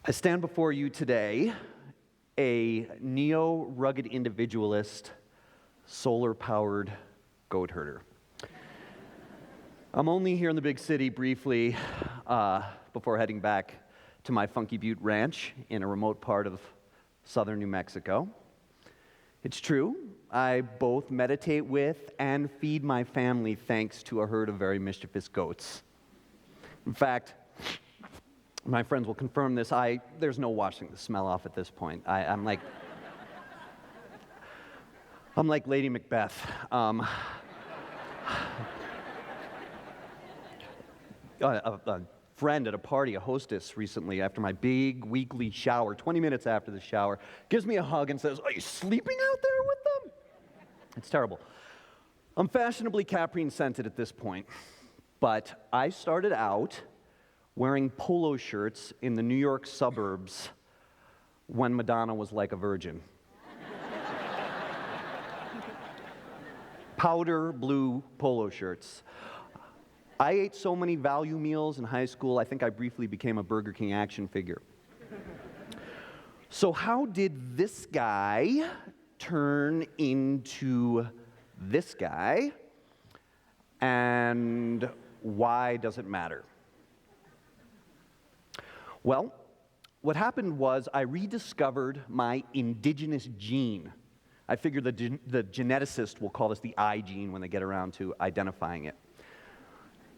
I stand before you today, a neo-rugged individualist, solar-powered goat herder. I'm only here in the big city briefly before heading back to my Funky Butte Ranch in a remote part of southern New Mexico. It's true, I both meditate with and feed my family thanks to a herd of very mischievous goats. In fact, my friends will confirm this. There's no washing the smell off at this point. I'm like Lady Macbeth. A friend at a party, a hostess recently, after my big weekly shower, 20 minutes after the shower, gives me a hug and says, "Are you sleeping out there with them?" It's terrible. I'm fashionably caprine scented at this point, but I started out wearing polo shirts in the New York suburbs when Madonna was like a virgin. Powder blue polo shirts. I ate so many value meals in high school, I think I briefly became a Burger King action figure. So how did this guy turn into this guy? And why does it matter? Well, what happened was I rediscovered my indigenous gene. I figure the geneticist will call this the I gene when they get around to identifying it.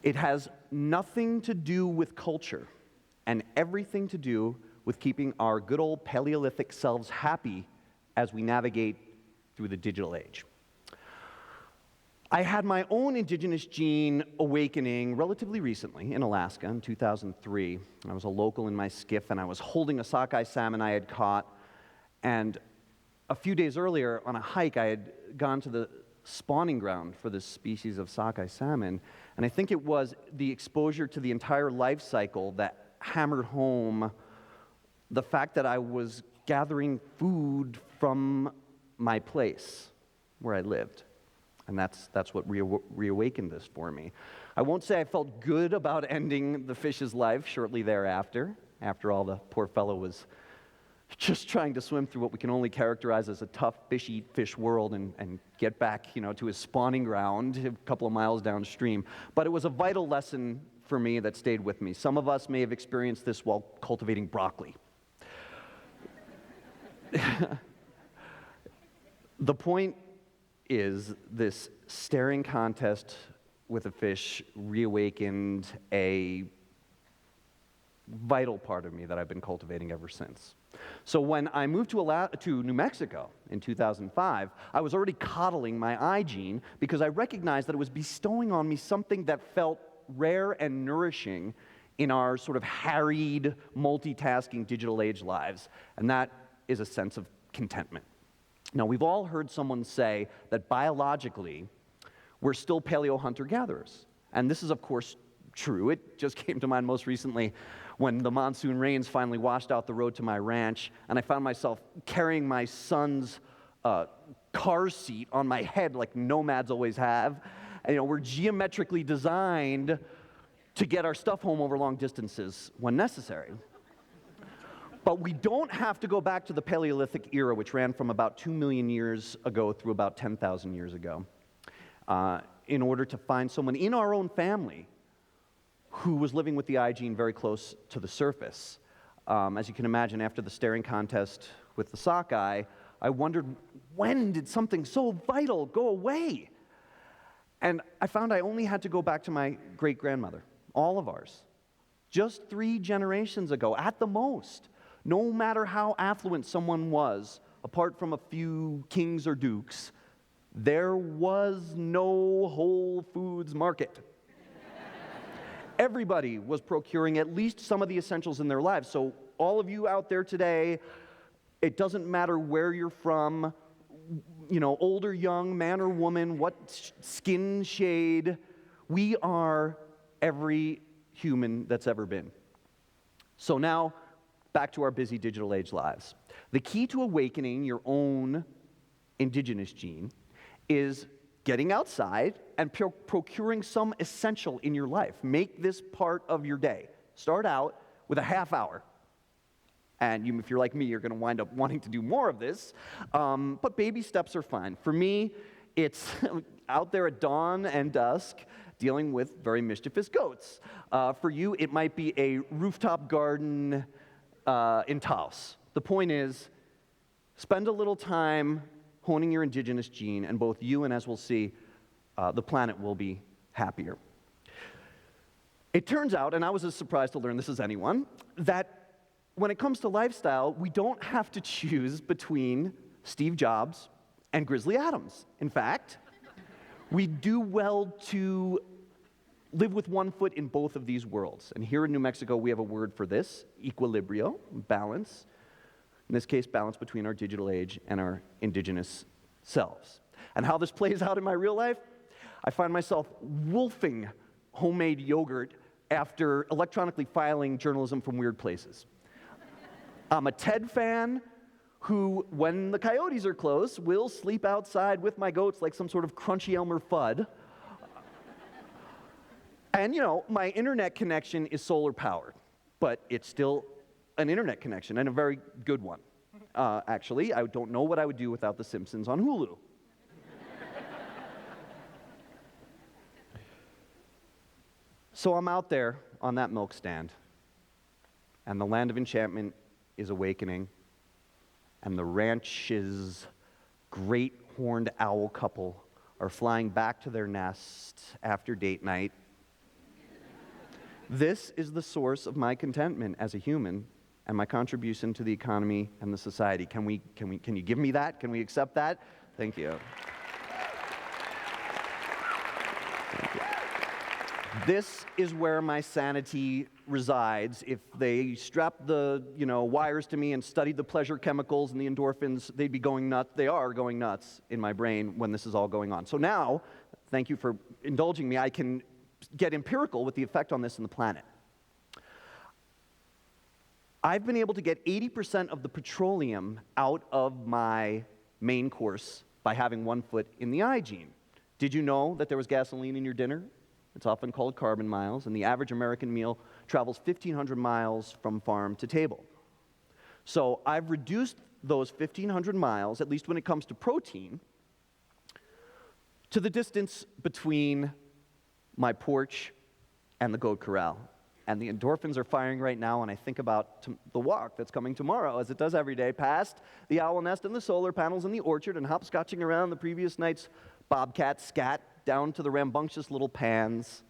It has nothing to do with culture and everything to do with keeping our good old Paleolithic selves happy as we navigate through the digital age. I had my own indigenous gene awakening relatively recently in Alaska in 2003. I was a local in my skiff and I was holding a sockeye salmon I had caught, and a few days earlier on a hike I had gone to the spawning ground for this species of sockeye salmon, and I think it was the exposure to the entire life cycle that hammered home the fact that I was gathering food from my place where I lived. And that's what reawakened this for me. I won't say I felt good about ending the fish's life shortly thereafter. After all, the poor fellow was just trying to swim through what we can only characterize as a tough fish world and get back, to his spawning ground a couple of miles downstream. But it was a vital lesson for me that stayed with me. Some of us may have experienced this while cultivating broccoli. The point is, this staring contest with a fish reawakened a vital part of me that I've been cultivating ever since. So when I moved to New Mexico in 2005, I was already coddling my I gene because I recognized that it was bestowing on me something that felt rare and nourishing in our sort of harried, multitasking digital age lives, and that is a sense of contentment. Now, we've all heard someone say that biologically, we're still paleo hunter-gatherers. And this is, of course, true. It just came to mind most recently when the monsoon rains finally washed out the road to my ranch, and I found myself carrying my son's car seat on my head like nomads always have. And, we're geometrically designed to get our stuff home over long distances when necessary. But we don't have to go back to the Paleolithic era, which ran from about 2 million years ago through about 10,000 years ago, in order to find someone in our own family who was living with the I gene very close to the surface. As you can imagine, after the staring contest with the sockeye, I wondered, when did something so vital go away? And I found I only had to go back to my great-grandmother, all of ours, just 3 generations ago, at the most. No matter how affluent someone was, apart from a few kings or dukes, there was no Whole Foods market. Everybody was procuring at least some of the essentials in their lives. So all of you out there today, it doesn't matter where you're from, old or young, man or woman, what skin shade, we are every human that's ever been. So now, back to our busy digital age lives. The key to awakening your own indigenous gene is getting outside and procuring some essential in your life. Make this part of your day. Start out with a half hour And if you're like me, you're going to wind up wanting to do more of this. But baby steps are fine. For me, it's out there at dawn and dusk dealing with very mischievous goats. For you, it might be a rooftop garden in Taos. The point is, spend a little time honing your indigenous gene, and both you and, as we'll see, the planet will be happier. It turns out, and I was as surprised to learn this as anyone, that when it comes to lifestyle, we don't have to choose between Steve Jobs and Grizzly Adams. In fact, we do well to live with one foot in both of these worlds. And here in New Mexico, we have a word for this: equilibrio, balance. In this case, balance between our digital age and our indigenous selves. And how this plays out in my real life, I find myself wolfing homemade yogurt after electronically filing journalism from weird places. I'm a TED fan who, when the coyotes are close, will sleep outside with my goats like some sort of crunchy Elmer Fudd. And, my internet connection is solar powered, but it's still an internet connection, and a very good one. Actually, I don't know what I would do without The Simpsons on Hulu. So I'm out there on that milk stand, and the land of enchantment is awakening, and the ranch's great horned owl couple are flying back to their nest after date night. This is the source of my contentment as a human and my contribution to the economy and the society. Can you give me that? Can we accept that? Thank you. Thank you. This is where my sanity resides. If they strapped the, wires to me and studied the pleasure chemicals and the endorphins, they'd be going nuts. They are going nuts in my brain when this is all going on. So now, thank you for indulging me, I can get empirical with the effect on this in the planet. I've been able to get 80% of the petroleum out of my main course by having one foot in the I gene. Did you know that there was gasoline in your dinner? It's often called carbon miles, and the average American meal travels 1,500 miles from farm to table. So I've reduced those 1,500 miles, at least when it comes to protein, to the distance between my porch and the goat corral. And the endorphins are firing right now, and I think about the walk that's coming tomorrow, as it does every day, past the owl nest and the solar panels and the orchard, and hopscotching around the previous night's bobcat scat, down to the rambunctious little pans.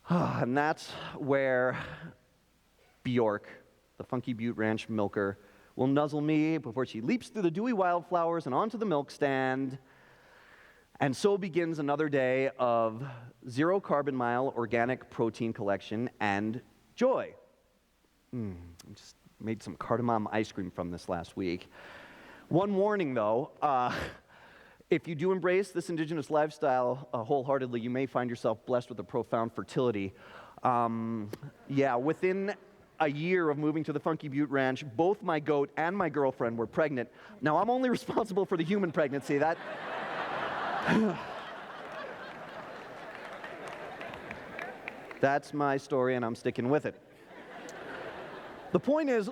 And that's where Bjork, the Funky Butte Ranch milker, will nuzzle me before she leaps through the dewy wildflowers and onto the milk stand. And so begins another day of zero carbon mile organic protein collection and joy. I just made some cardamom ice cream from this last week. One warning though, if you do embrace this indigenous lifestyle wholeheartedly, you may find yourself blessed with a profound fertility. Within a year of moving to the Funky Butte Ranch, both my goat and my girlfriend were pregnant. Now, I'm only responsible for the human pregnancy. That's my story, and I'm sticking with it. The point is,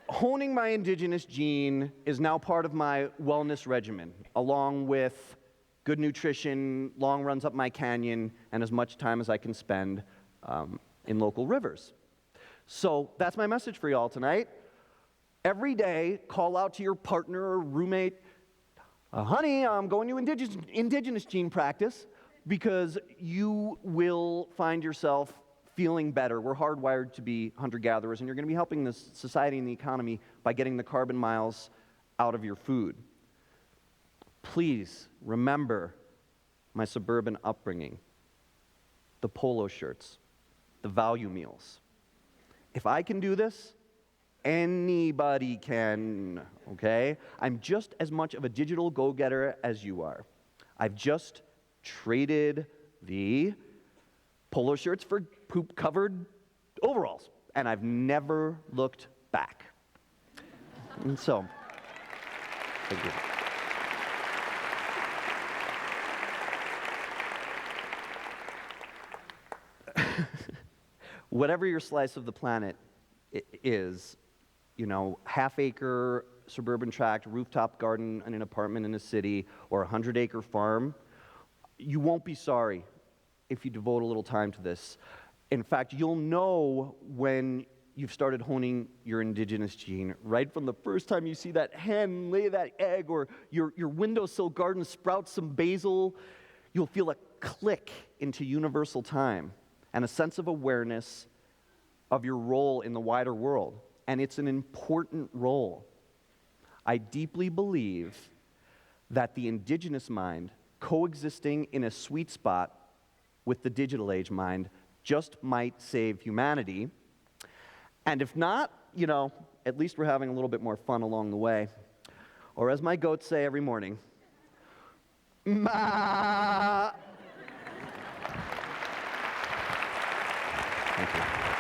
honing my indigenous gene is now part of my wellness regimen, along with good nutrition, long runs up my canyon, and as much time as I can spend in local rivers. So that's my message for y'all tonight. Every day, call out to your partner or roommate, honey, I'm going to indigenous gene practice, because you will find yourself feeling better. We're hardwired to be hunter-gatherers, and you're going to be helping the society and the economy by getting the carbon miles out of your food. Please remember my suburban upbringing, the polo shirts, the value meals. If I can do this, anybody can, okay? I'm just as much of a digital go-getter as you are. I've just traded the polo shirts for poop-covered overalls, and I've never looked back. And so, thank you. Whatever your slice of the planet is, half-acre suburban tract, rooftop garden in an apartment in a city, or a 100-acre farm, you won't be sorry if you devote a little time to this. In fact, you'll know when you've started honing your indigenous gene right from the first time you see that hen lay that egg, or your windowsill garden sprouts some basil. You'll feel a click into universal time and a sense of awareness of your role in the wider world. And it's an important role. I deeply believe that the indigenous mind coexisting in a sweet spot with the digital age mind just might save humanity. And if not, at least we're having a little bit more fun along the way. Or as my goats say every morning, ma. Thank you.